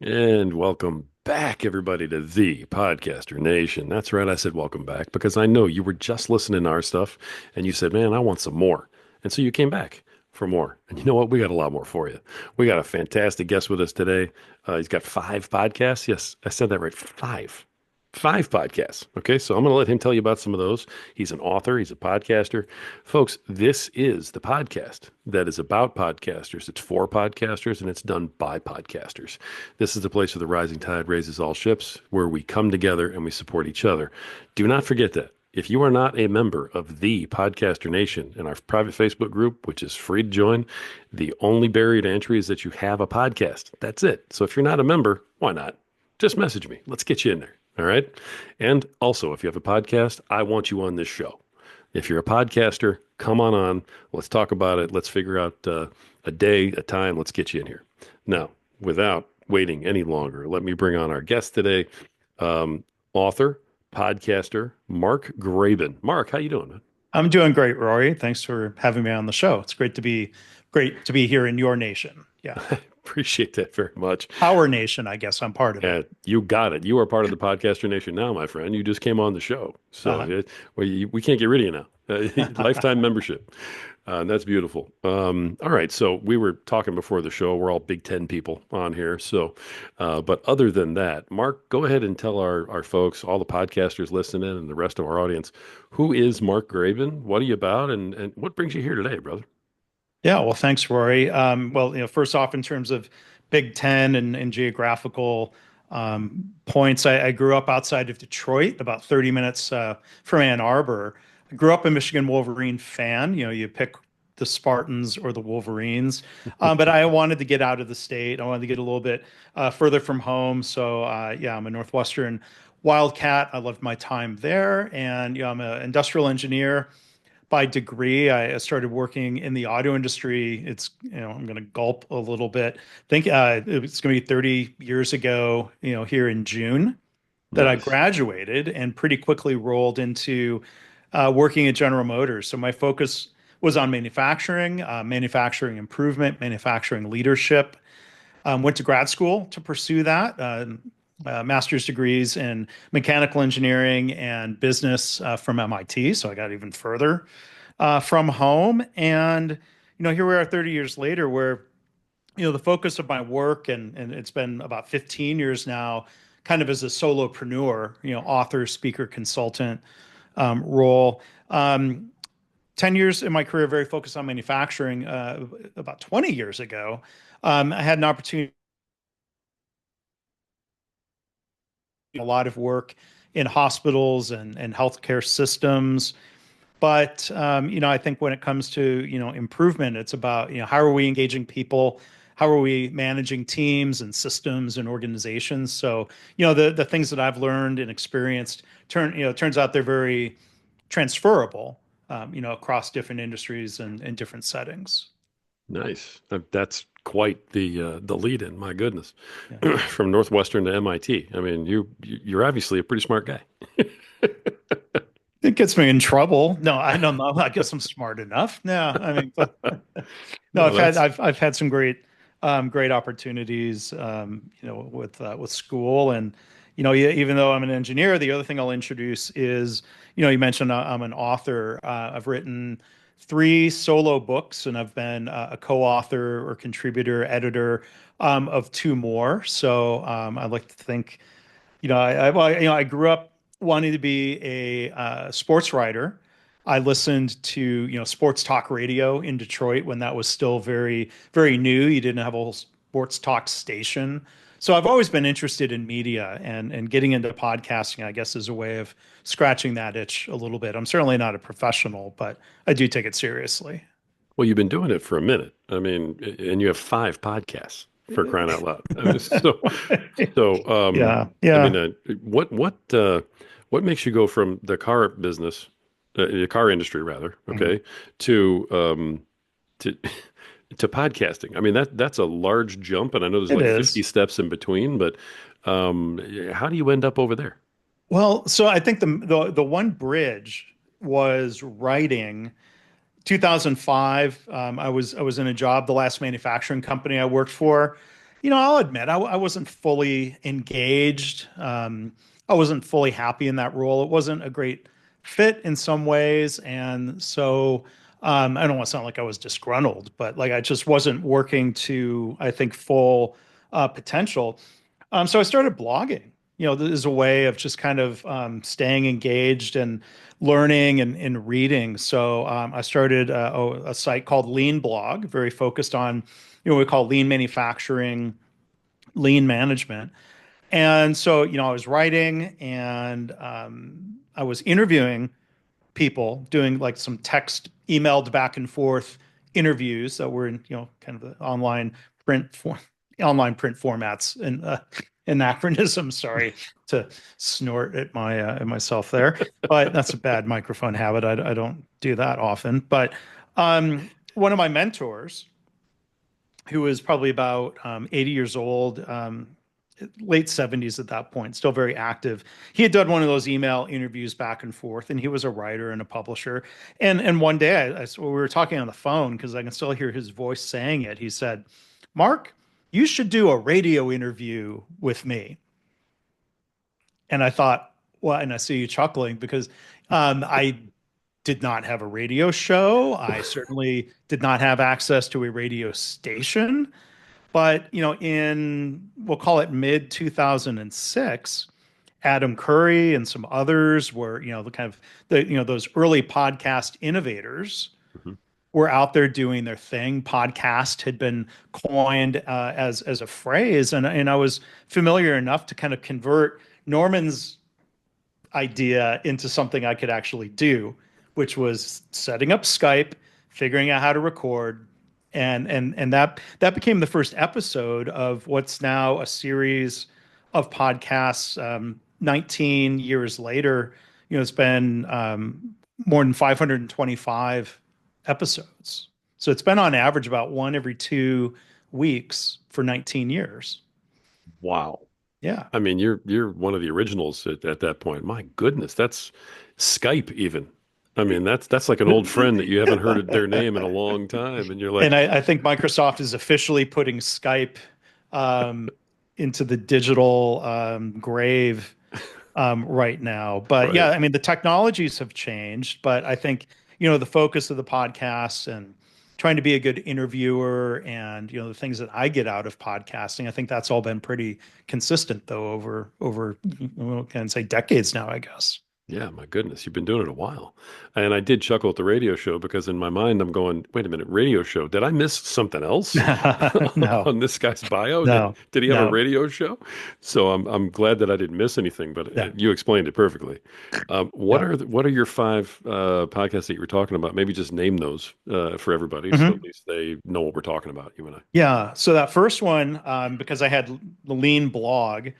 And welcome back, everybody, to the Podcaster Nation. That's right, I said welcome back because I know you were just listening to our stuff and you said, man, I want some more. And so you came back for more. And you know what? We got a lot more for you. We got a fantastic guest with us today. He's got 5 podcasts. Yes, I said that right. Five. 5 podcasts. Okay, so I'm going to let him tell you about some of those. He's an author, he's a podcaster. Folks, this is the podcast that is about podcasters. It's for podcasters and it's done by podcasters. This is the place where the rising tide raises all ships, where we come together and we support each other. Do not forget that. If you are not a member of the Podcaster Nation in our private Facebook group, which is free to join, the only barrier to entry is that you have a podcast. That's it. So if you're not a member, why not? Just message me. Let's get you in there. All right. And also, if you have a podcast, I want you on this show. If you're a podcaster, come on. Let's talk about it. Let's figure out a day, a time. Let's get you in here. Now, without waiting any longer, let me bring on our guest today, author, podcaster, Mark Graban. Mark, how you doing, man? I'm doing great, Rory. Thanks for having me on the show. It's great to be here in your nation. Yeah. Appreciate that very much. Our nation, I guess I'm part of it. You got it. You are part of the Podcaster Nation now, my friend. You just came on the show. So Uh, we can't get rid of you now. Lifetime membership. That's beautiful. All right. So we were talking before the show. We're all Big Ten people on here. So, but other than that, Mark, go ahead and tell our folks, all the podcasters listening and the rest of our audience, who is Mark Graban? What are you about? And what brings you here today, brother? yeah, well, thanks, Rory. Well, first off, in terms of Big Ten and geographical points, I grew up outside of Detroit, about 30 minutes from Ann Arbor. I grew up a Michigan Wolverine fan. You pick the Spartans or the Wolverines, but I wanted to get out of the state. I wanted to get a little bit further from home. So, yeah, I'm a Northwestern Wildcat. I loved my time there, and I'm an industrial engineer by degree. I started working in the auto industry. I'm going to gulp a little bit. Think it's going to be 30 years ago, here in June that I Nice. graduated and pretty quickly rolled into working at General Motors. So my focus was on manufacturing, manufacturing improvement, manufacturing leadership. Went to grad school to pursue that. Master's degrees in mechanical engineering and business from MIT. So I got even further from home. And, here we are 30 years later where, the focus of my work, and it's been about 15 years now, kind of as a solopreneur, author, speaker, consultant role. 10 years in my career, very focused on manufacturing. About 20 years ago, I had an opportunity, a lot of work in hospitals and healthcare systems. But I think when it comes to improvement, it's about how are we engaging people, how are we managing teams and systems and organizations. So the things that I've learned and experienced turns out they're very transferable, across different industries and different settings. Nice. That's quite the lead in. My goodness, Yeah. from Northwestern to MIT. I mean, you're obviously a pretty smart guy. It gets me in trouble. No, I don't know. I guess I'm smart enough. No, I mean, no, No, that's I've had some great opportunities, with school. And even though I'm an engineer, the other thing I'll introduce is, you mentioned I'm an author. I've written 3 solo books, and I've been a co-author or contributor, editor of 2 more. So I like to think, I grew up wanting to be a sports writer. I listened to, sports talk radio in Detroit when that was still very, very new. You didn't have a whole sports talk station. So I've always been interested in media, and getting into podcasting, I guess, is a way of scratching that itch a little bit. I'm certainly not a professional, but I do take it seriously. well, you've been doing it for a minute. I mean, and you have 5 podcasts for crying out loud. I mean, so Yeah, I mean, yeah. what makes you go from the car industry rather, Mhm. okay, to to to podcasting? I mean, that's a large jump, and I know there's It like 50 is. steps in between, but um, how do you end up over there? Well, so I think the one bridge was writing 2005. I was in a job, the last manufacturing company I worked for. I'll admit I wasn't fully engaged. I wasn't fully happy in that role. It wasn't a great fit in some ways, and so I don't want to sound like I was disgruntled, but like I just wasn't working to, I think, full potential. So I started blogging. This is a way of just kind of staying engaged and learning and reading. So I started a site called Lean Blog, very focused on, what we call lean manufacturing, lean management. And so, I was writing and I was interviewing people, doing like some text emailed back and forth interviews that were in, kind of the print form, online print formats and anachronism. Sorry to snort at myself there, but that's a bad microphone habit. I don't do that often. But one of my mentors, who was probably about 80 years old, late 70s at that point, still very active. He had done one of those email interviews back and forth, and he was a writer and a publisher. And one day, we were talking on the phone because I can still hear his voice saying it. He said, "Mark, you should do a radio interview with me." And I thought, well, and I see you chuckling because I did not have a radio show. I certainly did not have access to a radio station. But, we'll call it mid 2006, Adam Curry and some others were, the kind of those early podcast innovators Mhm. were out there doing their thing. Podcast had been coined as a phrase, and I was familiar enough to kind of convert Norman's idea into something I could actually do, which was setting up Skype, figuring out how to record, and that became the first episode of what's now a series of podcasts. 19 years later, it's been more than 525 episodes. So it's been on average about one every 2 weeks for 19 years. Wow. Yeah. I mean, you're one of the originals at that point. My goodness, that's Skype even. I mean, that's like an old friend that you haven't heard their name in a long time, and you're like, And I think Microsoft is officially putting Skype um, into the digital grave right now. But yeah, right. I mean, the technologies have changed, but I think, the focus of the podcasts and trying to be a good interviewer and, the things that I get out of podcasting, I think that's all been pretty consistent though over, well, can say decades now, I guess. Yeah, my goodness, you've been doing it a while. And I did chuckle at the radio show because in my mind I'm going, wait a minute, radio show. Did I miss something else No, on this guy's bio? Did no, did he have a no. radio show? So I'm glad that I didn't miss anything, but Yeah, you explained it perfectly. What yeah. are what are your five podcasts that you were talking about? Maybe just name those for everybody so at Mhm. least they know what we're talking about, you and I. Yeah. So that first one, because I had the Lean blog,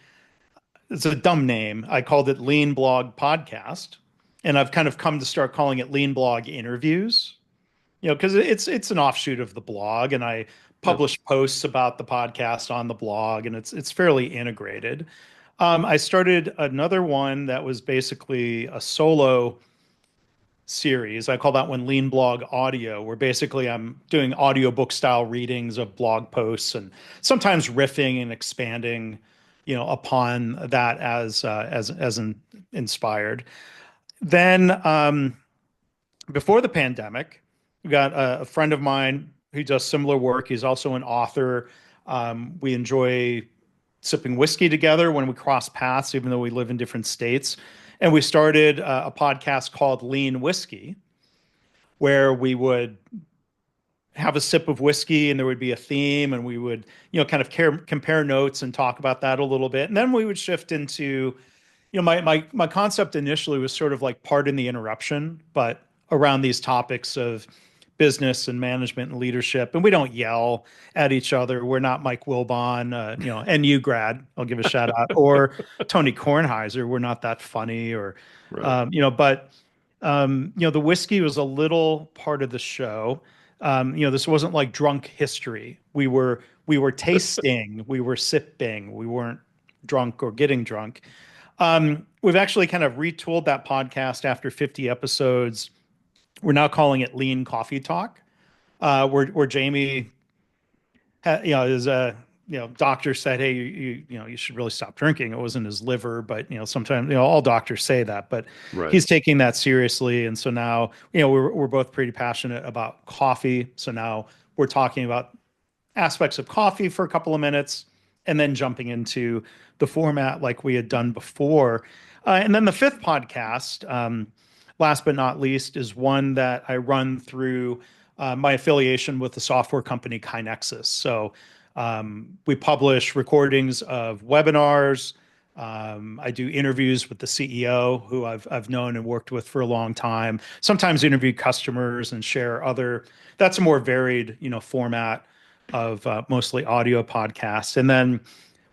it's a dumb name. I called it Lean Blog Podcast, and I've kind of come to start calling it Lean Blog Interviews. Because it's an offshoot of the blog, and I Yeah. publish posts about the podcast on the blog, and it's fairly integrated. I started another one that was basically a solo series. I call that one Lean Blog Audio, where basically I'm doing audiobook style readings of blog posts and sometimes riffing and expanding, upon that as inspired. Then before the pandemic, we got a friend of mine who does similar work. He's also an author. We enjoy sipping whiskey together when we cross paths, even though we live in different states. And we started a podcast called Lean Whiskey, where we would have a sip of whiskey and there would be a theme, and we would, kind of compare notes and talk about that a little bit. And then we would shift into, my concept initially was sort of like pardon the interruption, but around these topics of business and management and leadership. And we don't yell at each other. We're not Mike Wilbon, NU grad, I'll give a shout out, or Tony Kornheiser. We're not that funny or, Right. but the whiskey was a little part of the show. This wasn't like drunk history. We were tasting, we were sipping, we weren't drunk or getting drunk. We've actually kind of retooled that podcast after 50 episodes. We're now calling it Lean Coffee Talk, where Jamie, is doctor said, hey, you should really stop drinking. It wasn't his liver, but sometimes all doctors say that, but Right. he's taking that seriously. And so now we're both pretty passionate about coffee. So now we're talking about aspects of coffee for a couple of minutes, and then jumping into the format like we had done before. And then the fifth podcast, last but not least, is one that I run through my affiliation with the software company Kinexus. So we publish recordings of webinars. I do interviews with the CEO, who I've known and worked with for a long time. Sometimes interview customers and share other. That's a more varied, format of mostly audio podcasts. And then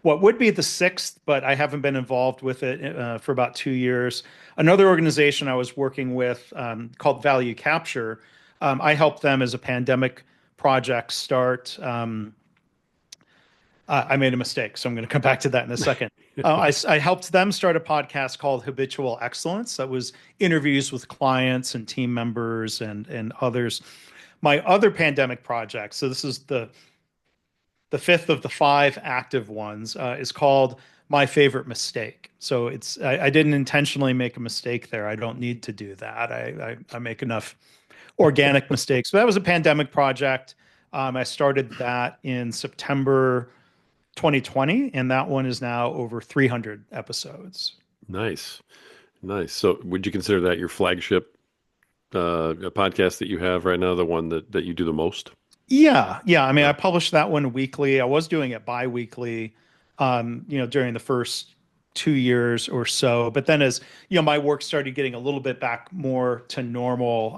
what would be the sixth, but I haven't been involved with it for about 2 years. Another organization I was working with called Value Capture. I helped them as a pandemic project start. I made a mistake, so I'm going to come back to that in a second. I helped them start a podcast called Habitual Excellence. That was interviews with clients and team members and others. My other pandemic project, so this is the fifth of the five active ones, is called My Favorite Mistake. So I didn't intentionally make a mistake there. I don't need to do that. I make enough organic mistakes. But that was a pandemic project. I started that in September 2020, and that one is now over 300 episodes. Nice. Nice. So would you consider that your flagship podcast that you have right now, the one that you do the most? Yeah, yeah. I mean, Yeah. I published that one weekly. I was doing it bi-weekly, during the first 2 years or so. But then as, my work started getting a little bit back more to normal,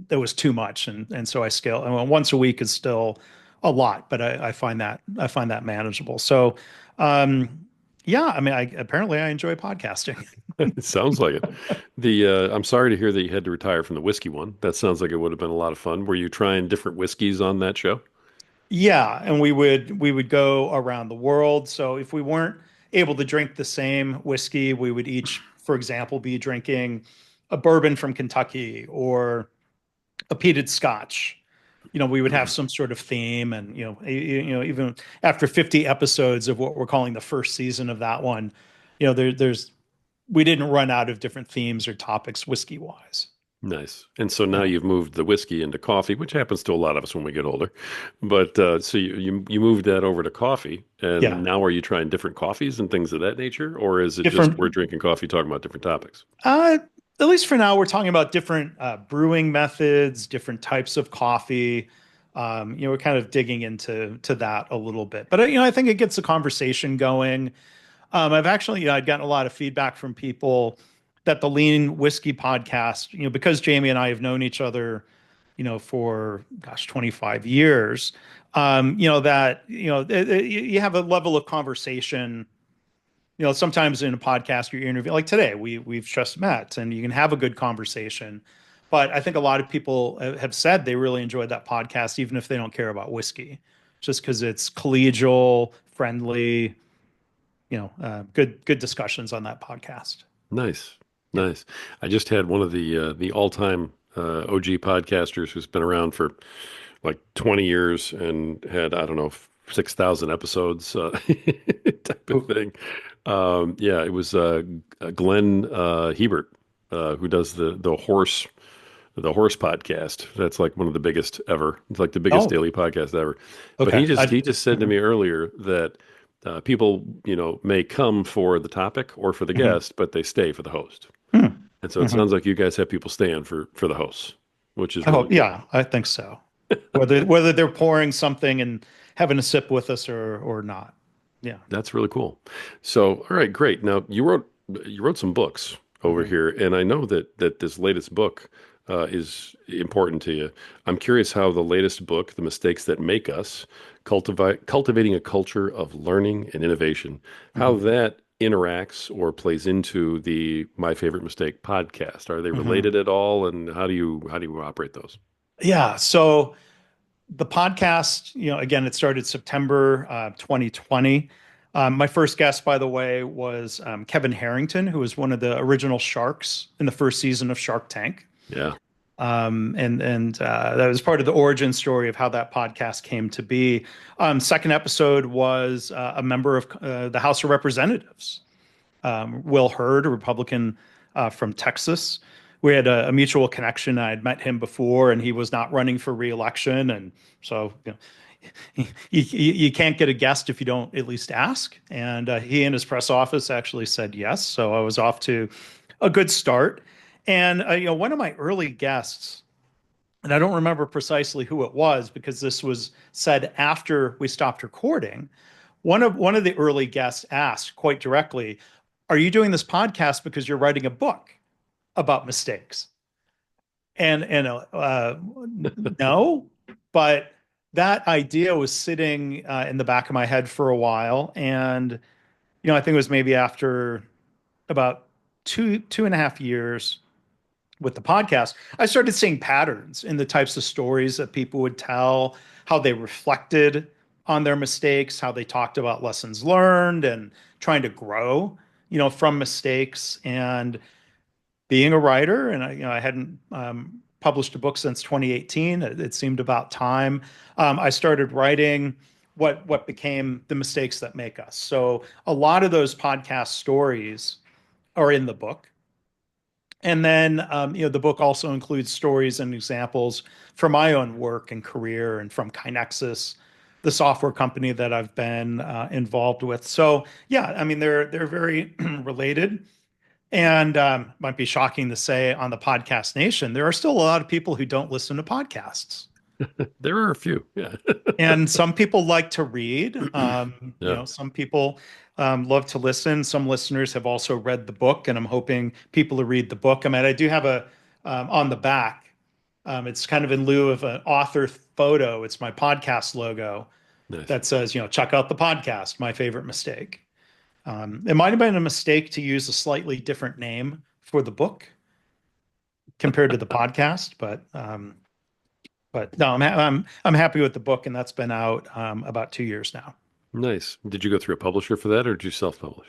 there was too much. And so I scaled. And once a week is still a lot, but I find that manageable. So, um, yeah, I mean, apparently I enjoy podcasting. It sounds like it. I'm sorry to hear that you had to retire from the whiskey one. That sounds like it would have been a lot of fun. Were you trying different whiskeys on that show? Yeah, and we would go around the world. So if we weren't able to drink the same whiskey, we would each, for example, be drinking a bourbon from Kentucky or a peated Scotch. We would have some sort of theme, and even after 50 episodes of what we're calling the first season of that one, there's we didn't run out of different themes or topics whiskey wise. Nice. And so now Yeah. you've moved the whiskey into coffee, which happens to a lot of us when we get older. But so you moved that over to coffee, and Yeah. now are you trying different coffees and things of that nature, or is it just we're Different. drinking coffee, talking about different topics? At least for now, we're talking about different brewing methods, different types of coffee. We're kind of digging into that a little bit, but I think it gets the conversation going. I've actually, I'd gotten a lot of feedback from people that the Lean Whiskey podcast, because Jamie and I have known each other, for gosh, 25 years. That you have a level of conversation. Sometimes in a podcast you're interviewing, like today, we've just met, and you can have a good conversation. But I think a lot of people have said they really enjoyed that podcast, even if they don't care about whiskey, just because it's collegial, friendly, good discussions on that podcast. Nice, Yeah. nice. I just had one of the all-time OG podcasters who's been around for like 20 years and had, I don't know, 6,000 episodes type of Cool. thing. Yeah, it was Glenn Hebert who does the horse podcast. That's like one of the biggest ever. It's like the biggest Oh, daily podcast ever. But he okay. just he just said to me earlier that people, may come for the topic or for the Mhm. guest, but they stay for the host. Mhm. And so it Mhm. sounds like you guys have people staying for the hosts, which is I really hope, cool. yeah, I think so. Whether they're pouring something and having a sip with us or not. Yeah. That's really cool. So, all right, great. Now you wrote some books over Mhm. here, and I know that this latest book is important to you. I'm curious how the latest book, "The Mistakes That Make Us: Cultivating a Culture of Learning and Innovation," how Mhm. that interacts or plays into the My Favorite Mistake podcast. Are they Mhm. related at all, and how do you operate those? Yeah. So the podcast, again, it started September 2020. My first guest, by the way, was Kevin Harrington, who was one of the original sharks in the first season of Shark Tank. Yeah. And that was part of the origin story of how that podcast came to be. Second episode was a member of the House of Representatives, Will Hurd, a Republican from Texas. We had a mutual connection. I had met him before, and he was not running for reelection, and so you can't get a guest if you don't at least ask. And he and his press office actually said yes, so I was off to a good start. And one of my early guests, and I don't remember precisely who it was because this was said after we stopped recording. One of the early guests asked quite directly, "Are you doing this podcast because you're writing a book about mistakes?" And no, but that idea was sitting in the back of my head for a while, and I think it was maybe after about two and a half years with the podcast, I started seeing patterns in the types of stories that people would tell, how they reflected on their mistakes, how they talked about lessons learned and trying to grow, from mistakes. And being a writer, and I hadn't published a book since 2018. It seemed about time. I started writing what became the mistakes that make us. So a lot of those podcast stories are in the book. And then, the book also includes stories and examples from my own work and career and from Kinexus, the software company that I've been involved with. So, yeah, I mean, they're very related. And might be shocking to say on the Podcast Nation, there are still a lot of people who don't listen to podcasts. There are a few. Yeah. And some people like to read. Yeah. Some people love to listen. Some listeners have also read the book, and I'm hoping people to read the book. I mean, I do have a on the back. It's kind of in lieu of an author photo. It's my podcast logo Nice. that says, check out the podcast, my favorite mistake. It might have been a mistake to use a slightly different name for the book compared to the podcast, but no, I'm happy with the book, and that's been out about 2 years now. Nice. Did you go through a publisher for that or did you self-publish?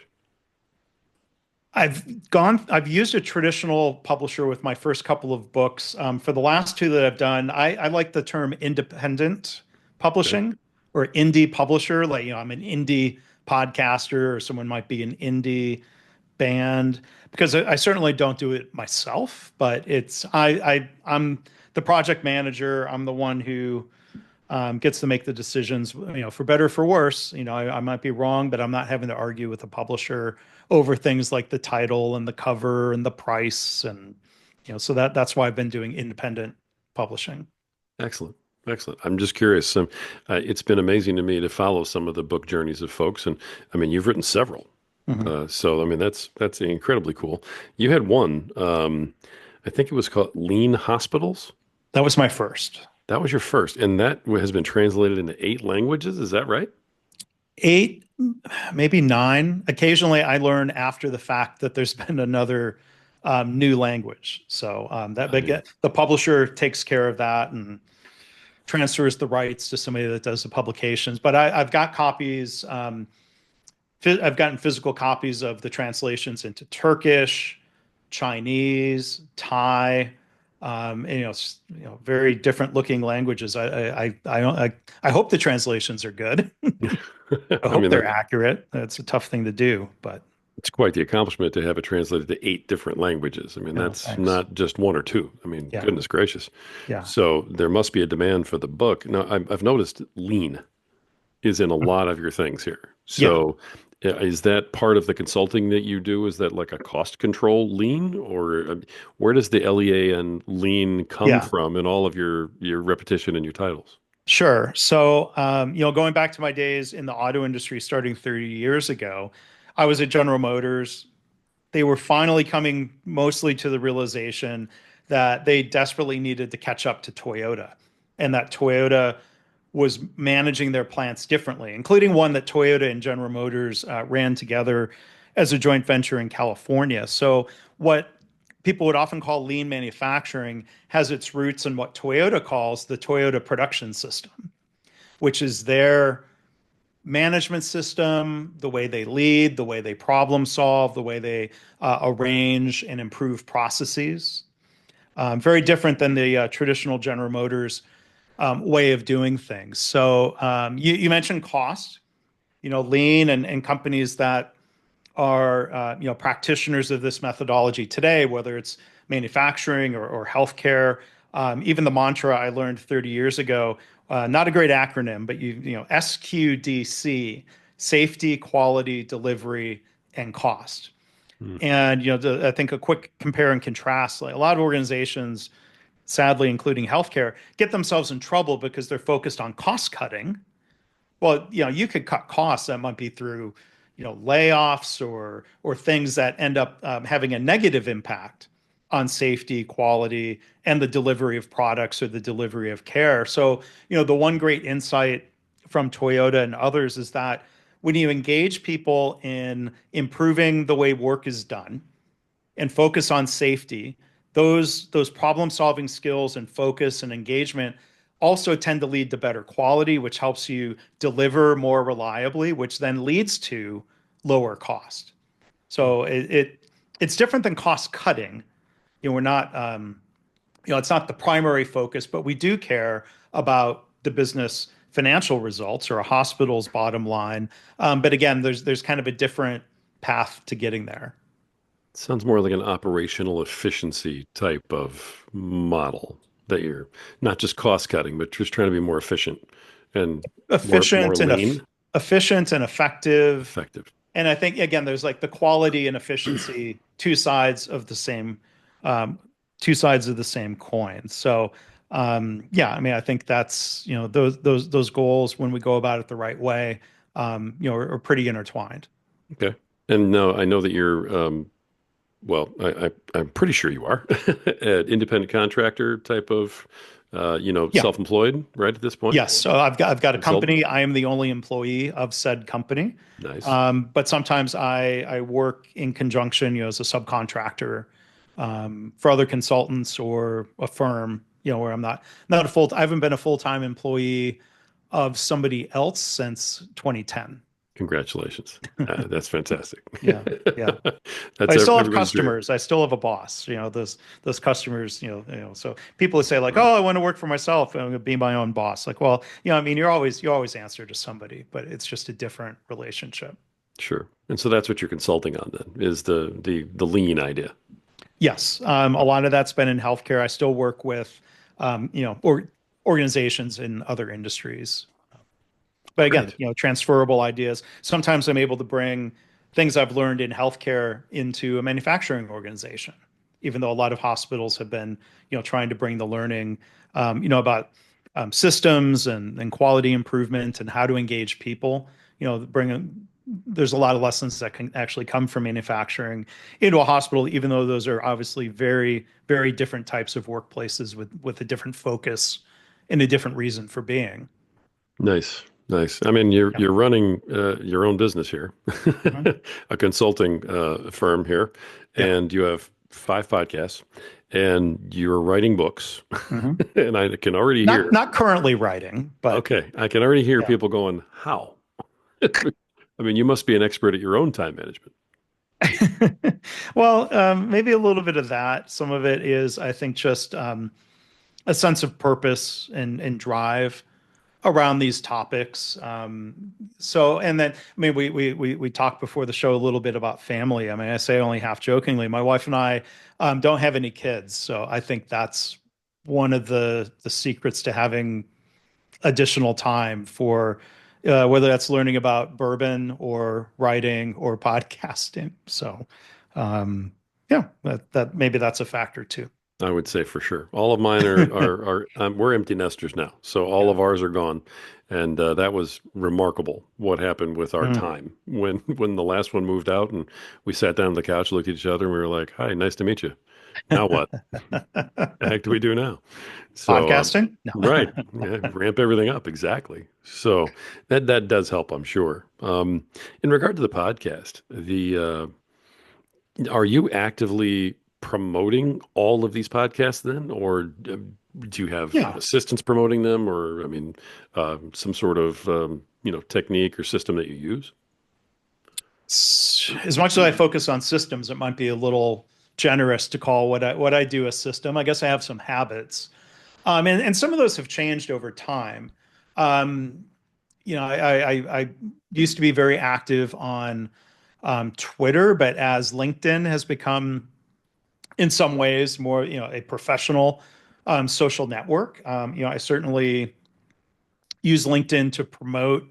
I've used a traditional publisher with my first couple of books. For the last two that I've done, I like the term independent Okay. publishing or indie publisher. Like, I'm an indie podcaster, or someone might be an indie band, because I certainly don't do it myself, but I'm the project manager. I'm the one who gets to make the decisions, for better or for worse. I might be wrong, but I'm not having to argue with the publisher over things like the title and the cover and the price. And, so that's why I've been doing independent publishing. Excellent. Excellent. I'm just curious. It's been amazing to me to follow some of the book journeys of folks. And I mean, you've written several. Mhm. So I mean, that's incredibly cool. You had one, I think it was called Lean Hospitals. That was my first. That was your first, and that has been translated into 8 languages. Is that right? 8, maybe 9. Occasionally, I learn after the fact that there's been another new language. So that I mean, the publisher takes care of that and transfers the rights to somebody that does the publications. But I've got copies. I've gotten physical copies of the translations into Turkish, Chinese, Thai, and, very different looking languages. I hope the translations are good. I I hope mean, they're accurate. That's a tough thing to do, but it's quite the accomplishment to have it translated to 8 different languages. I mean, that's thanks. not just one or two. I mean, Yeah, goodness gracious. yeah. So there must be a demand for the book. Now, I've noticed lean is in a lot of your things here. Yeah, So is that part of the consulting that you do? Is that like a cost control lean, or where does the LEA and lean come yeah. from in all of your repetition and your titles? Sure. So, going back to my days in the auto industry starting 30 years ago, I was at General Motors. They were finally coming mostly to the realization that they desperately needed to catch up to Toyota, and that Toyota was managing their plants differently, including one that Toyota and General Motors ran together as a joint venture in California. So, what people would often call lean manufacturing has its roots in what Toyota calls the Toyota production system, which is their management system, the way they lead, the way they problem solve, the way they arrange and improve processes. Very different than the traditional General Motors way of doing things. So you mentioned cost, lean and companies that are practitioners of this methodology today, whether it's manufacturing or healthcare. Even the mantra I learned 30 years ago, not a great acronym, but SQDC, safety, quality, delivery, and cost. Hmm. And I think a quick compare and contrast, like a lot of organizations, sadly, including healthcare, get themselves in trouble because they're focused on cost cutting. Well, you could cut costs. That might be through, layoffs or things that end up having a negative impact on safety, quality, and the delivery of products or the delivery of care. So, the one great insight from Toyota and others is that when you engage people in improving the way work is done and focus on safety, those problem solving skills and focus and engagement also tend to lead to better quality, which helps you deliver more reliably, which then leads to lower cost. So it's different than cost cutting. We're not it's not the primary focus, but we do care about the business financial results or a hospital's bottom line. But again, there's kind of a different path to getting there. Sounds more like an operational efficiency type of model that you're not just cost cutting, but just trying to be more efficient and more efficient and lean, efficient and effective. effective. And I think again, there's like the quality and efficiency, um, two sides of the same coin. So yeah, I mean, I think that's those goals when we go about it the right way, are pretty intertwined. Okay. And no, I know that you're well, I'm pretty sure you are an independent contractor type of Yeah. self-employed, right at this point, Yes, so I've got a consultant. company. I am the only employee of said company, Nice. but sometimes I work in conjunction, as a subcontractor for other consultants or a firm, where I'm not a full. I haven't been a full-time employee of somebody else since 2010. Congratulations. That's fantastic. Yeah, yeah. That's I still have everybody's dream. customers. I still have a boss. Those customers. So people would say like, Right. "Oh, I want to work for myself. I'm going to be my own boss." Like, well, I mean, you always answer to somebody, but it's just a different relationship. Sure. And so that's what you're consulting on then, is the lean idea. Yes, a lot of that's been in healthcare. I still work with, or organizations in other industries. But again, Great. transferable ideas. Sometimes I'm able to bring things I've learned in healthcare into a manufacturing organization, even though a lot of hospitals have been, trying to bring the learning, about systems and quality improvement and how to engage people. There's a lot of lessons that can actually come from manufacturing into a hospital, even though those are obviously very, very different types of workplaces with a different focus and a different reason for being. Nice. Nice. I mean, you're Yeah. you're running your own business here, Mhm. a consulting firm here, Yeah. and you have 5 podcasts, and you're writing books, Mhm. and I can already Not hear. not currently writing, but Okay, I can already hear yeah. people going, "How?" I mean, you must be an expert at your own time management. Well, maybe a little bit of that. Some of it is, I think, just a sense of purpose and drive around these topics. And then, I mean, we talked before the show a little bit about family. I mean, I say only half jokingly, my wife and I don't have any kids, so I think that's one of the secrets to having additional time for whether that's learning about bourbon or writing or podcasting. So, yeah, that maybe that's a factor too. I would say for sure. All of mine are we're empty nesters now, so all Yeah. of ours are gone, and that was remarkable. What happened with our Mm. time when the last one moved out, and we sat down on the couch, looked at each other, and we were like, "Hi, nice to meet you." Now what the heck do we do now? So, Podcasting? No. right, yeah, ramp everything up exactly. So that does help, I'm sure. In regard to the podcast, the are you actively promoting all of these podcasts then, or do you have Yeah. assistants promoting them, or I mean, some sort of technique or system that you use? As much as I focus on systems, it might be a little generous to call what I do a system. I guess I have some habits, and some of those have changed over time. Um, I used to be very active on Twitter, but as LinkedIn has become, in some ways, more a professional social network, I certainly use LinkedIn to promote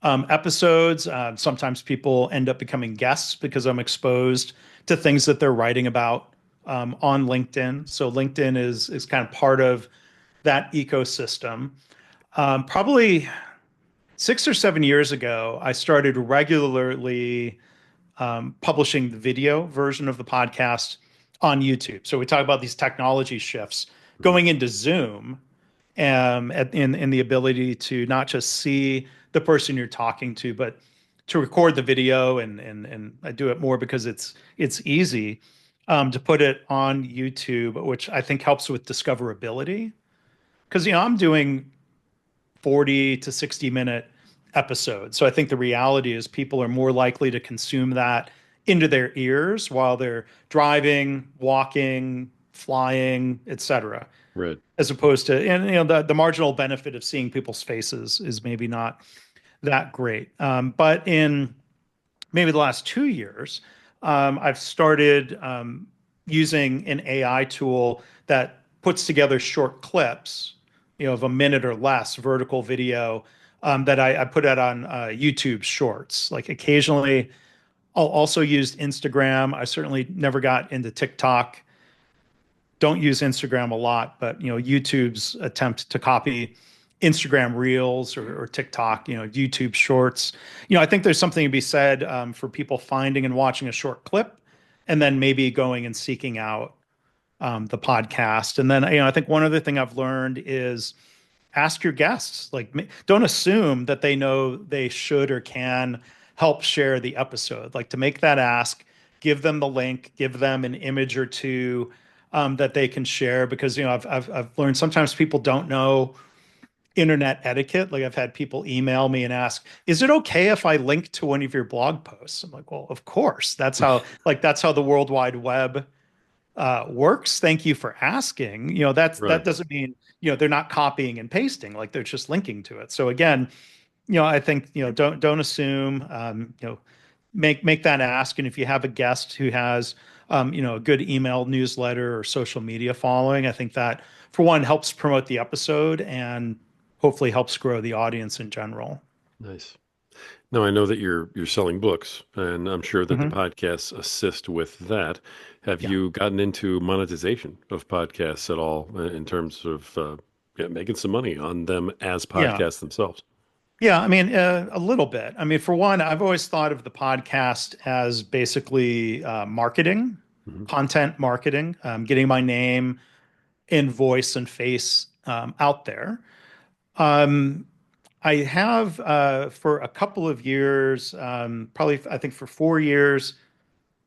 episodes. Sometimes people end up becoming guests because I'm exposed to things that they're writing about on LinkedIn. So LinkedIn is kind of part of that ecosystem. Probably 6 or 7 years ago, I started regularly publishing the video version of the podcast on YouTube. So we talk about these technology shifts Mhm. going into Zoom, in the ability to not just see the person you're talking to, but to record the video, and I do it more because it's easy to put it on YouTube, which I think helps with discoverability. Because I'm doing 40 to 60-minute episodes. So I think the reality is people are more likely to consume that into their ears while they're driving, walking, flying, etc., Right. as opposed to, and the marginal benefit of seeing people's faces is maybe not that great. But in maybe the last 2 years, I've started using an AI tool that puts together short clips, of a minute or less vertical video, that I put out on YouTube Shorts. Like occasionally, I'll also use Instagram. I certainly never got into TikTok. Don't use Instagram a lot, but YouTube's attempt to copy Instagram Reels or TikTok, YouTube Shorts. I think there's something to be said for people finding and watching a short clip, and then maybe going and seeking out the podcast. And then I think one other thing I've learned is ask your guests. Like, don't assume that they know they should or can help share the episode. Like, to make that ask, give them the link, give them an image or two that they can share. Because I've learned sometimes people don't know internet etiquette. Like, I've had people email me and ask, "Is it okay if I link to one of your blog posts?" I'm like, "Well, of course. That's how the World Wide Web works. Thank you for asking." That Right. doesn't mean they're not copying and pasting, like they're just linking to it. So again, I think don't assume. Make that ask, and if you have a guest who has a good email newsletter or social media following, I think that for one helps promote the episode and hopefully helps grow the audience in general. Nice. Now I know that you're selling books, and I'm sure that the Mhm. podcasts assist with that. Have Yeah. you gotten into monetization of podcasts at all in terms of yeah, making some money on them as Yeah. podcasts themselves? Yeah, I mean, a little bit. I mean, for one, I've always thought of the podcast as basically marketing, Hmm. content marketing, getting my name and voice and face out there. Um, I have for a couple of years, probably I think for 4 years,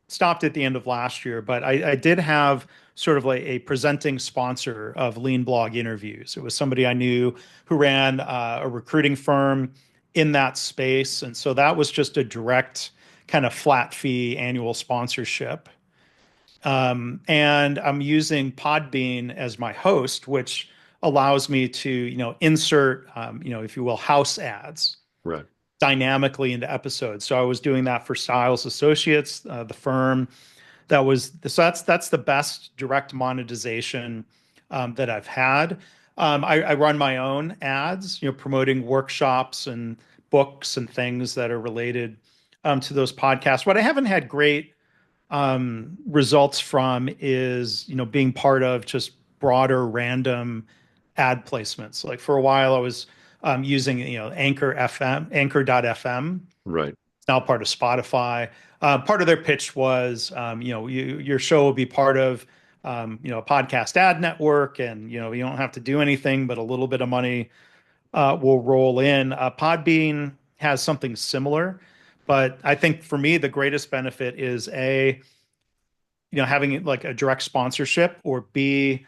stopped at the end of last year, but I did have sort of like a presenting sponsor of Lean Blog interviews. It was somebody I knew who ran a recruiting firm in that space. And so that was just a direct kind of flat fee annual sponsorship. And I'm using Podbean as my host, which allows me to, insert, if you will, house ads Right. dynamically into episodes. So I was doing that for Styles Associates, the firm that's the best direct monetization that I've had. I run my own ads, promoting workshops and books and things that are related to those podcasts. What I haven't had great results from is, being part of just broader random ad placements. Like for a while, I was using, Anchor FM, Anchor.fm, Right. now part of Spotify. Part of their pitch was, your show will be part of, a podcast ad network, and you don't have to do anything, but a little bit of money will roll in. Podbean has something similar, but I think for me the greatest benefit is having like a direct sponsorship, or B,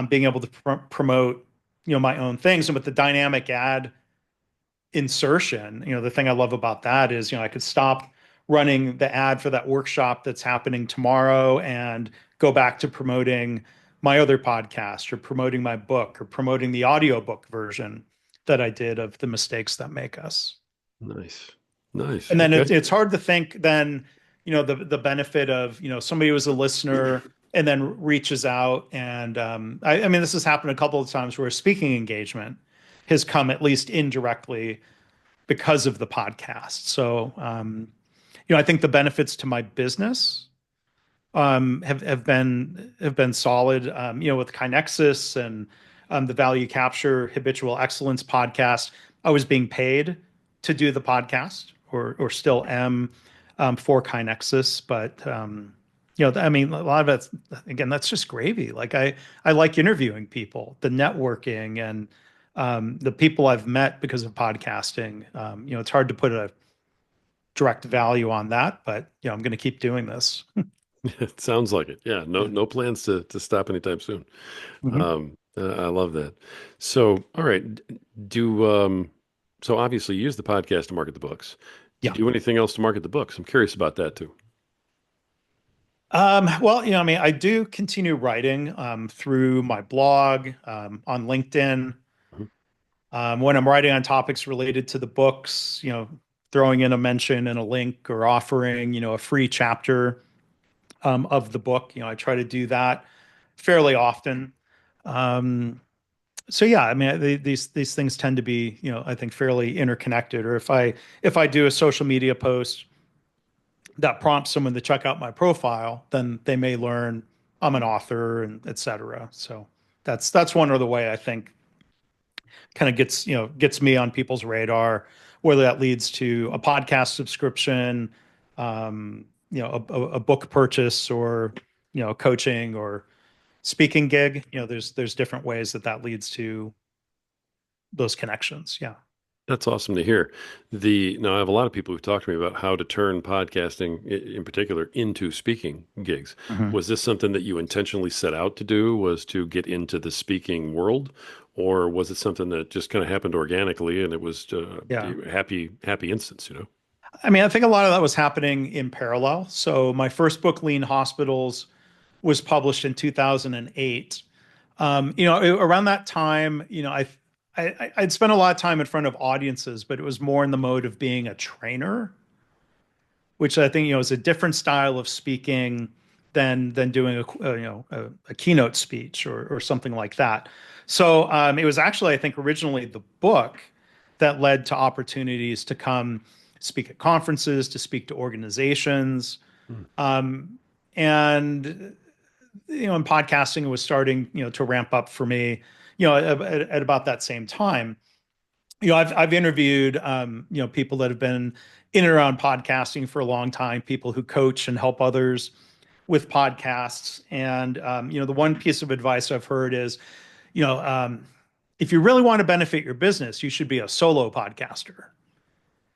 being able to promote my own things. And with the dynamic ad insertion, the thing I love about that is, I could stop running the ad for that workshop that's happening tomorrow and go back to promoting my other podcast or promoting my book or promoting the audiobook version that I did of The Mistakes That Make Us. Nice. Nice. And then Okay. it's hard to think then, the benefit of, somebody was a listener and then reaches out. And I mean, this has happened a couple of times where speaking engagement has come at least indirectly because of the podcast. So, I think the benefits to my business have been solid. With Kinexus and the Value Capture Habitual Excellence podcast, I was being paid to do the podcast, or still am, for Kinexus. But I mean, a lot of it, again, that's just gravy. Like I like interviewing people, the networking, and the people I've met because of podcasting. It's hard to put a direct value on that, but I'm going to keep doing this. It sounds like it. Yeah. No, Yeah. no plans to stop anytime soon. Mhm. I love that. So, all right. So obviously you use the podcast to market the books. Do you Yeah. do anything else to market the books? I'm curious about that too. Well, I mean, I do continue writing through my blog, on LinkedIn. Mhm. When I'm writing on topics related to the books, throwing in a mention and a link or offering, a free chapter of the book. I try to do that fairly often. Um, so yeah, I mean, these things tend to be, I think fairly interconnected. Or if I do a social media post that prompts someone to check out my profile, then they may learn I'm an author and et cetera. So that's one other way I think kind of gets me on people's radar, whether that leads to a podcast subscription, a book purchase, or coaching or speaking gig. There's different ways that leads to those connections. Yeah. That's awesome to hear. Now I have a lot of people who've talked to me about how to turn podcasting in particular into speaking gigs. Mhm. Was this something that you intentionally set out to do, was to get into the speaking world, or was it something that just kind of happened organically and it was Yeah. a happy instance, you know? I mean, I think a lot of that was happening in parallel. So my first book, Lean Hospitals, was published in 2008. Around that time, I'd spent a lot of time in front of audiences, but it was more in the mode of being a trainer, which I think is a different style of speaking than doing a keynote speech or something like that. So it was actually, I think, originally the book that led to opportunities to come speak at conferences, to speak to organizations, Hmm. and and podcasting was starting to ramp up for me at about that same time. I've interviewed people that have been in and around podcasting for a long time, people who coach and help others with podcasts. And the one piece of advice I've heard is, you know um, if you really want to benefit your business, you should be a solo podcaster,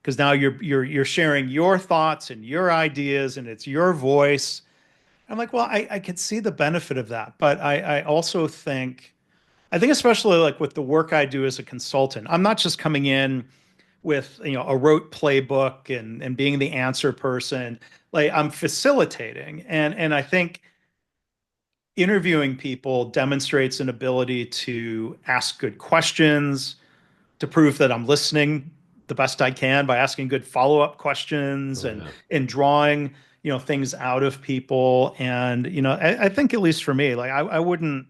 because now you're sharing your thoughts and your ideas, and it's your voice. I'm like, well, I could see the benefit of that, but I also think especially like with the work I do as a consultant, I'm not just coming in with a rote playbook and being the answer person. Like, I'm facilitating, and I think interviewing people demonstrates an ability to ask good questions, to prove that I'm listening the best I can by asking good follow-up questions Oh and yeah. drawing things out of people. And I think, at least for me, like I wouldn't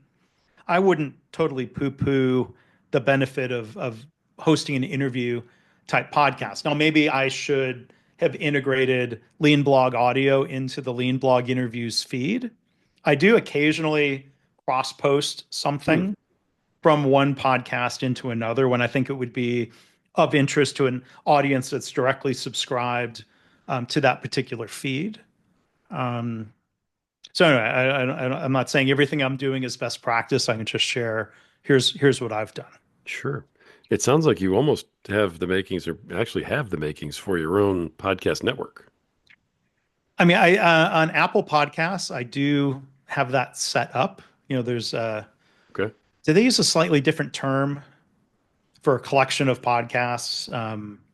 totally poo-poo the benefit of hosting an interview type podcast. Now, maybe I should have integrated Lean Blog audio into the Lean Blog interviews feed. I do occasionally cross post Hmm. something from one podcast into another when I think it would be of interest to an audience that's directly subscribed to that particular feed. Um, so anyway, I'm not saying everything I'm doing is best practice. I can just share, here's what I've done. Sure. It sounds like you almost have the makings, or actually have the makings, for your own podcast network. I mean, I on Apple Podcasts, I do have that set up. There's Okay. do they use a slightly different term for a collection of podcasts?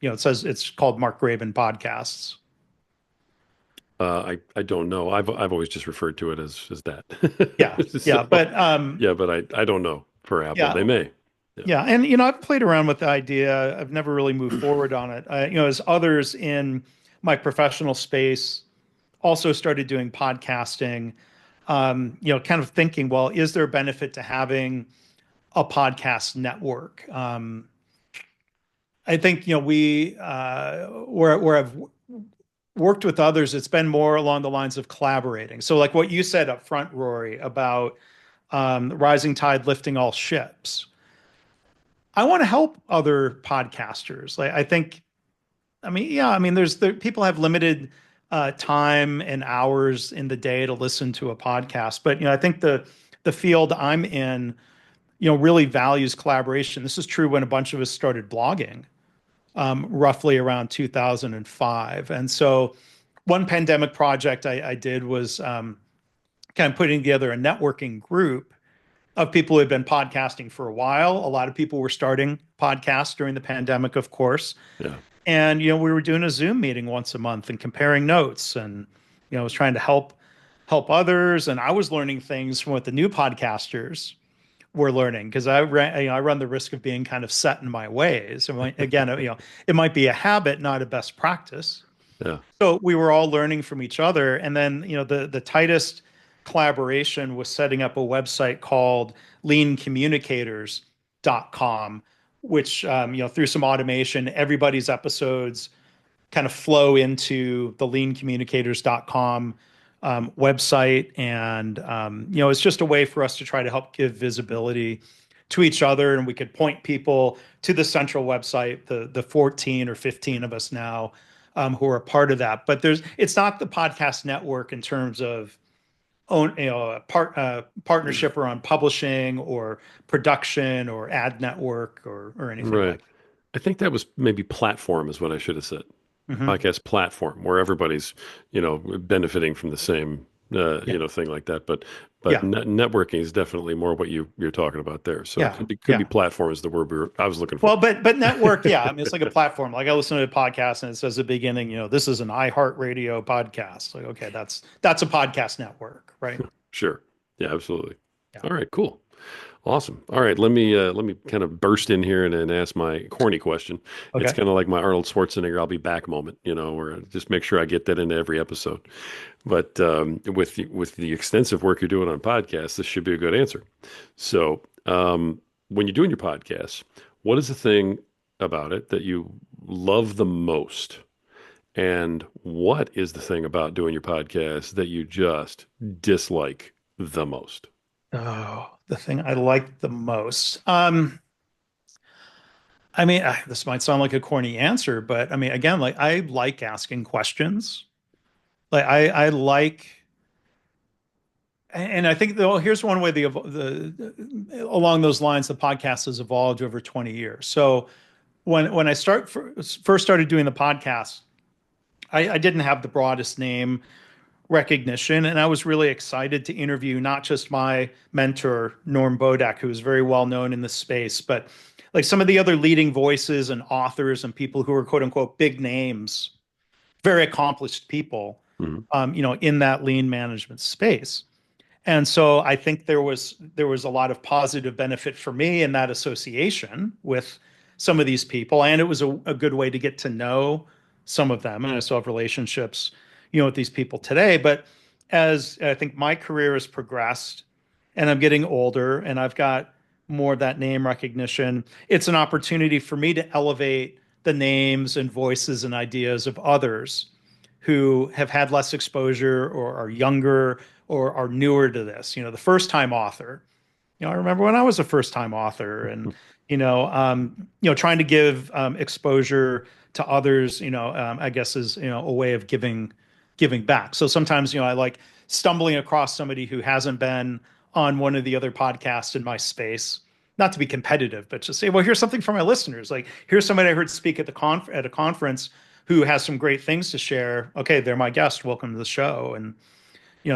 It says it's called Mark Graban Podcasts. I don't know. I've always just referred to it as that. Yeah, yeah, So yeah, but I don't know for Apple. They yeah, may. Yeah. yeah, and I've played around with the idea. I've never really moved forward on it. As others in my professional space also started doing podcasting, kind of thinking, well, is there a benefit to having a podcast network? I think we where I've worked with others, it's been more along the lines of collaborating. So, like what you said up front, Rory, about rising tide lifting all ships. I want to help other podcasters. Like I think, I mean, yeah, I mean, people have limited time and hours in the day to listen to a podcast, but I think the field I'm in, really values collaboration. This is true when a bunch of us started blogging, roughly around 2005. And so, one pandemic project I did was kind of putting together a networking group of people who had been podcasting for a while. A lot of people were starting podcasts during the pandemic, of course. Yeah. And we were doing a Zoom meeting once a month and comparing notes, and I was trying to help others, and I was learning things from what the new podcasters were learning because I run the risk of being kind of set in my ways. And again, it might be a habit, not a best practice. Yeah. So we were all learning from each other. And then, the tightest collaboration was setting up a website called leancommunicators.com, which, through some automation, everybody's episodes kind of flow into the leancommunicators.com website. And, it's just a way for us to try to help give visibility to each other. And we could point people to the central website, the 14 or 15 of us now who are part of that. But it's not the podcast network in terms of own, partnership around publishing or production or ad network or anything Right. like I think that was maybe platform is what I should have said. that. Podcast platform where everybody's, benefiting from the same, Yeah. thing like that. But Yeah. networking is definitely more what you're talking about there. So it Yeah. could be Yeah. platform is the word I was looking for. Well, but network, yeah. I mean, it's like a platform. Like I listen to a podcast and it says at the beginning, this is an iHeartRadio podcast. Like, okay, that's a podcast network, right? Sure. Yeah, absolutely. Yeah. All right, cool. Awesome. All right, let me kind of burst in here and ask my corny question. It's Okay. kind of like my Arnold Schwarzenegger "I'll be back" moment, where I just make sure I get that into every episode. But with the extensive work you're doing on podcasts, this should be a good answer. So, when you're doing your podcast, what is the thing about it that you love the most? And what is the thing about doing your podcast that you just dislike the most? Oh, the thing I like the most. I mean, this might sound like a corny answer, but I mean, again, like I like asking questions. Like I like, and I think though, here's one way along those lines, the podcast has evolved over 20 years. So when I first started doing the podcast, I didn't have the broadest name recognition, and I was really excited to interview not just my mentor Norm Bodak, who is very well known in this space, but like some of the other leading voices and authors and people who are quote unquote big names, very accomplished people, Mhm. in that lean management space. And so I think there was a lot of positive benefit for me in that association with some of these people, and it was a good way to get to know some of them. And I still have relationships, with these people today. But as I think my career has progressed, and I'm getting older, and I've got more of that name recognition, it's an opportunity for me to elevate the names and voices and ideas of others who have had less exposure or are younger or are newer to this. The first time author. I remember when I was a first time author, and trying to give exposure to others. I guess is a way of giving back. So sometimes I like stumbling across somebody who hasn't been on one of the other podcasts in my space. Not to be competitive, but just say, well, here's something for my listeners. Like, here's somebody I heard speak at a conference who has some great things to share. Okay, they're my guest. Welcome to the show. And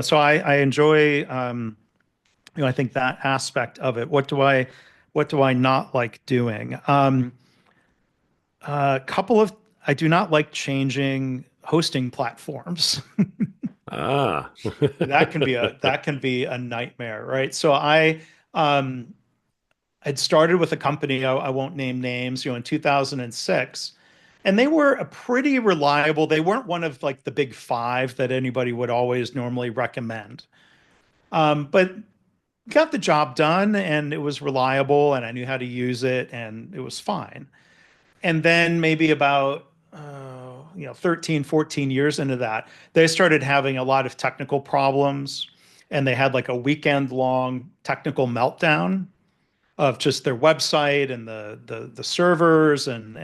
so I enjoy I think that aspect of it. What do I not like doing? A couple of I do not like changing hosting platforms. Ah. That can be a nightmare, right? So um I'd started with a company, I won't name names, in 2006, and they were a pretty reliable. They weren't one of like the big five that anybody would always normally recommend. But got the job done and it was reliable and I knew how to use it and it was fine. And then maybe about 13, 14 years into that, they started having a lot of technical problems and they had like a weekend long technical meltdown of just their website and the servers and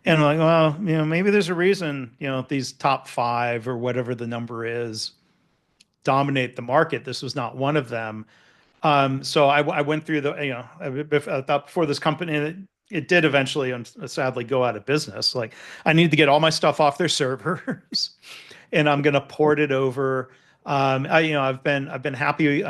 like, well, maybe there's a reason, these top five or whatever the number is dominate the market. This was not one of them. So I went through I thought before this company, it did eventually, sadly, go out of business. Like I need to get all my stuff off their servers, and I'm going to port it over. I've been happy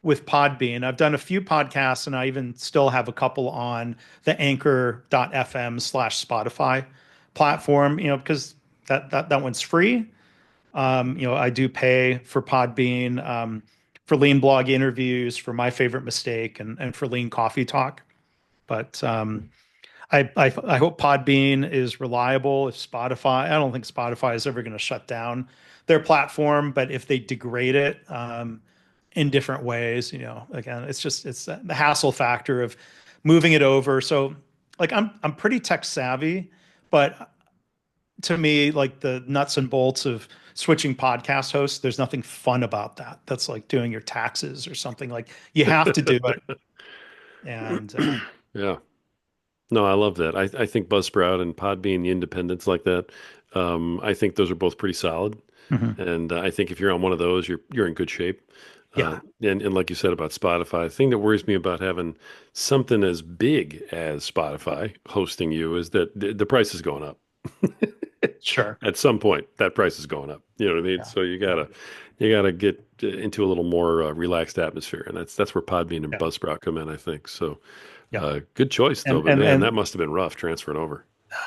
with Podbean. I've done a few podcasts, and I even still have a couple on the Anchor.fm/Spotify platform. Because that one's free. I do pay for Podbean, for Lean Blog interviews, for My Favorite Mistake, and for Lean Coffee Talk. But I hope Podbean is reliable. If Spotify, I don't think Spotify is ever going to shut down their platform, but if they degrade it in different ways, again, it's the hassle factor of moving it over. So like I'm pretty tech savvy, but to me, like the nuts and bolts of switching podcast hosts, there's nothing fun about that. That's like doing your taxes or something. Like you have to do it. And Yeah. No, I love that. I think Buzzsprout and Podbean, the independents like that, I think those are both pretty solid. mhm. And I think if you're on one of those, you're in good shape. Yeah, And like you said about Spotify, the thing that worries me about having something as big as Spotify hosting you is that the price is going up. sure. At some point, that price is going up. You know what I mean? Yeah, So yeah, you gotta get into a little more relaxed atmosphere, and that's where Podbean and yeah, Buzzsprout come in, I think. So yeah. good choice though. And But and man, that and must have been rough transferring over.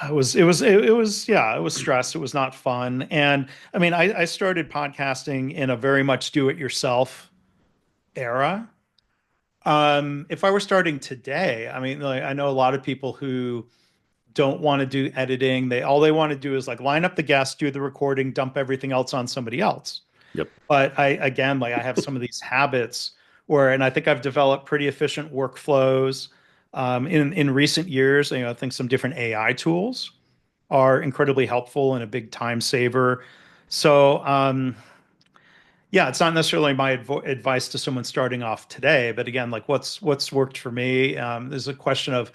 it was yeah, it was stress. It was not fun. And I mean, I started podcasting in a very much do it yourself era. If I were starting today, I mean, like, I know a lot of people who don't want to do editing. They want to do is like line up the guests, do the recording, dump everything else on somebody else. Yep. But I again, like I have some of these habits and I think I've developed pretty efficient workflows. In recent years, I think some different AI tools are incredibly helpful and a big time saver. So yeah, it's not necessarily my advice to someone starting off today, but again, like what's worked for me. There's a question of,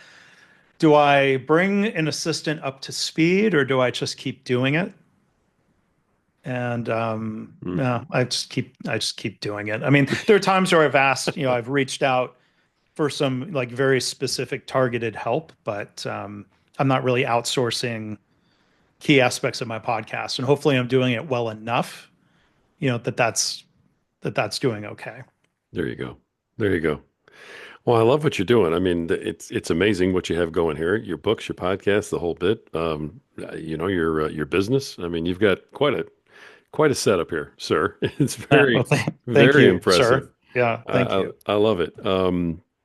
do I bring an assistant up to speed or do I just keep doing it? And Mm. yeah, I just keep doing it. I mean, there are times where I've asked, I've reached out for some like very specific targeted help, but I'm not really outsourcing key aspects of my podcast. And hopefully I'm doing it well enough, that that's doing okay. There you go. There you go. Well, I love what you're doing. I mean, it's amazing what you have going here. Your books, your podcast, the whole bit. Your business. I mean, you've got quite a setup here, sir. It's very Well, thank very you, impressive. sir. Yeah, thank you. I love it.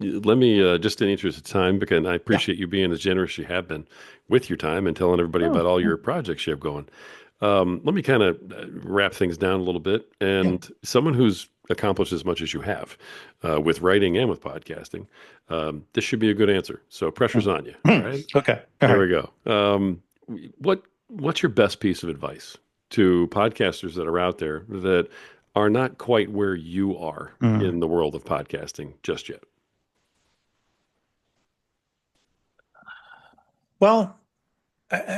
Let me just in the interest of time, because I Yeah. appreciate you being as generous as you have been with your time and telling everybody Oh, about all yeah. your projects you have going. Let me kind of wrap things down a little bit. Yeah. And someone who's accomplished as much as you have with writing and with podcasting, this should be a good answer. So pressure's on you. All right, Okay. All here right. we go. What's your best piece of advice to podcasters that are out there that are not quite where you are Mm. in the world of podcasting just yet? Well,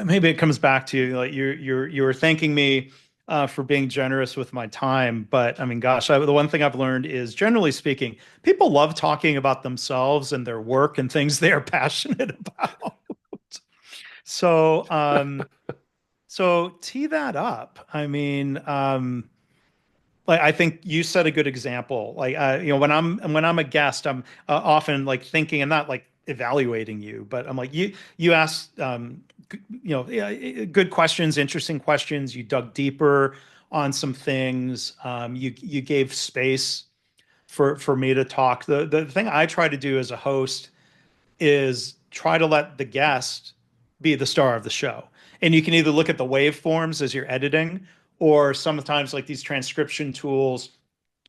maybe it comes back to like you were thanking me for being generous with my time, but I mean, gosh, the one thing I've learned is generally speaking, people love talking about themselves and their work and things they are passionate about. So, so tee that up. I mean, like I think you set a good example. Like when I'm a guest, I'm often like thinking and not like evaluating you, but I'm like you asked yeah, good questions, interesting questions. You dug deeper. on some things. You gave space for me to talk. The thing I try to do as a host is try to let the guest be the star of the show. And you can either look at the waveforms as you're editing, or sometimes like these transcription tools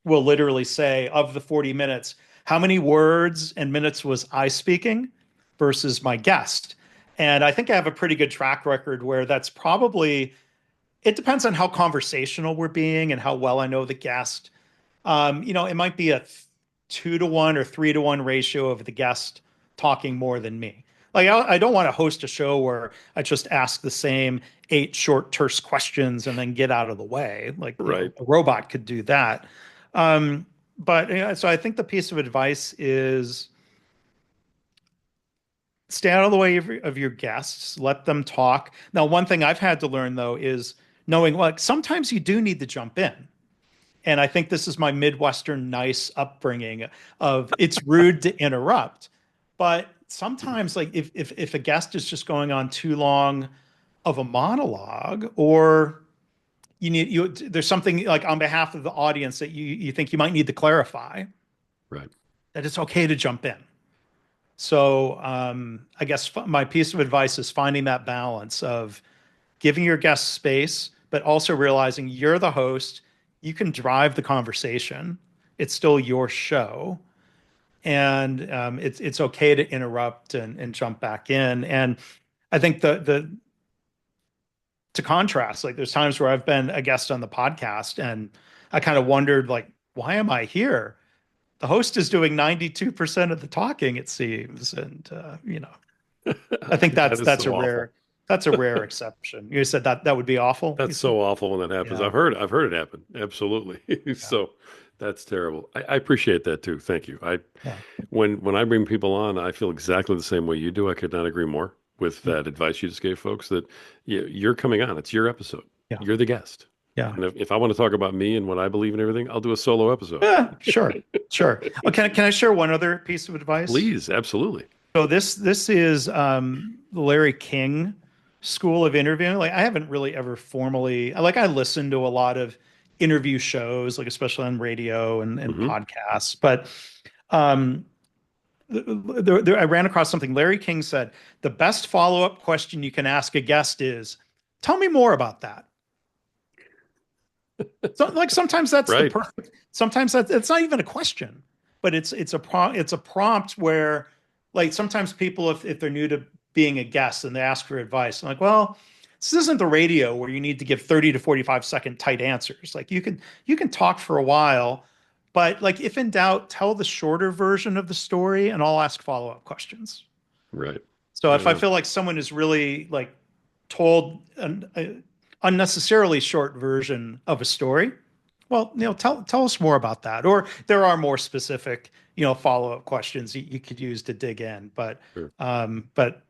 will literally say of the 40 minutes, how many words and minutes was I speaking versus my guest? And I think I have a pretty good track record where that's probably, it depends on how conversational we're being and how well I know the guest. It might be a 2-to-1 or 3-to-1 ratio of the guest talking more than me. Like I don't want to host a show where I just ask the same 8 short, terse questions and then get out of the way. Like, Right. a robot could do that. But so I think the piece of advice is stay out of the way of your guests, let them talk. Now, one thing I've had to learn though is knowing like sometimes you do need to jump in. And I think this is my Midwestern nice upbringing of it's rude to interrupt. But sometimes like if a guest is just going on too long of a monologue, or there's something like on behalf of the audience that you think you might need to clarify, Right. that it's okay to jump in. So I guess my piece of advice is finding that balance of giving your guests space, but also realizing you're the host. You can drive the conversation. It's still your show, and it's okay to interrupt and jump back in. And I think the to contrast, like there's times where I've been a guest on the podcast, and I kind of wondered like, why am I here? The host is doing 92% of the talking, it seems, and I think That is so awful. that's a rare exception. You said that would be awful, you That's said? so awful when that happens. Yeah. I've heard it happen. Absolutely. Yeah. So that's terrible. I appreciate that too. Thank you. Yeah. When I bring people on, I feel exactly the same way you do. I could not agree more with Mm. that advice you just gave folks that you're coming on. It's your episode. Yeah. You're the guest. Yeah. And if I want to talk about me and what I believe in everything, I'll do a solo episode. Yeah, sure. Sure. Oh, can I share one other piece of advice? Please, absolutely. So this is the Larry King School of Interviewing. Like I haven't really ever formally like I listen to a lot of interview shows, like especially on radio and Hmm. podcasts. But um, I ran across something. Larry King said the best follow-up question you can ask a guest is, "Tell me more about that." So like sometimes that's the Right. perfect. Sometimes that's it's not even a question, but it's a prompt where like sometimes people if they're new to being a guest and they ask for advice, I'm like, well, this isn't the radio where you need to give 30 to 45-second tight answers. Like you can talk for a while, but like if in doubt, tell the shorter version of the story and I'll ask follow-up questions. Right. So if I Yeah. feel like someone is really like told an unnecessarily short version of a story, well, tell us more about that. Or there are more specific, follow-up questions you could use to dig in. Sure. But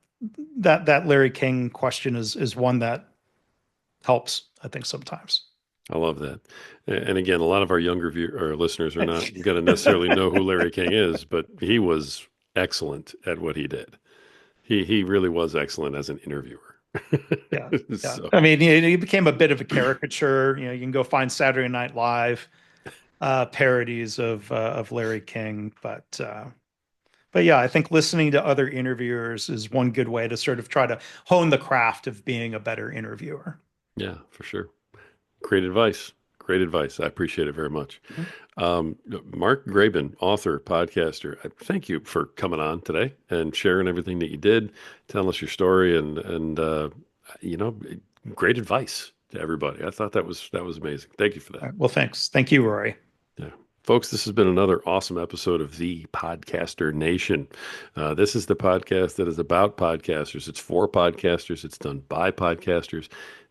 that Larry King question is one that helps, I think, sometimes. I love that. And again, a lot of our younger or listeners are not going to necessarily know who Larry King is, but he was excellent at what he did. He really was excellent as an interviewer. Yeah, yeah. So I mean, he became a bit of a caricature. You can go find Saturday Night Live parodies of Larry King, but yeah, I think listening to other interviewers is one good way to sort of try to hone the craft of being a better interviewer. yeah, for sure. Great advice. Great advice. I appreciate it very much. Mhm. Mark Graban, author, podcaster, thank you for coming on today and sharing everything that you did, telling us your story, and you know, great advice to everybody. I thought that was amazing. Thank you for All that. right, well, thanks. Thank you, Rory. Yeah. Folks, this has been another awesome episode of The Podcaster Nation. This is the podcast that is about podcasters. It's for podcasters. It's done by podcasters.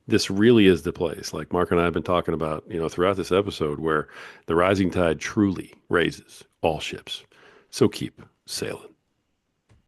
This really is the place, like Mark and I have been talking about, throughout this episode, where the rising tide truly raises all ships. So keep sailing.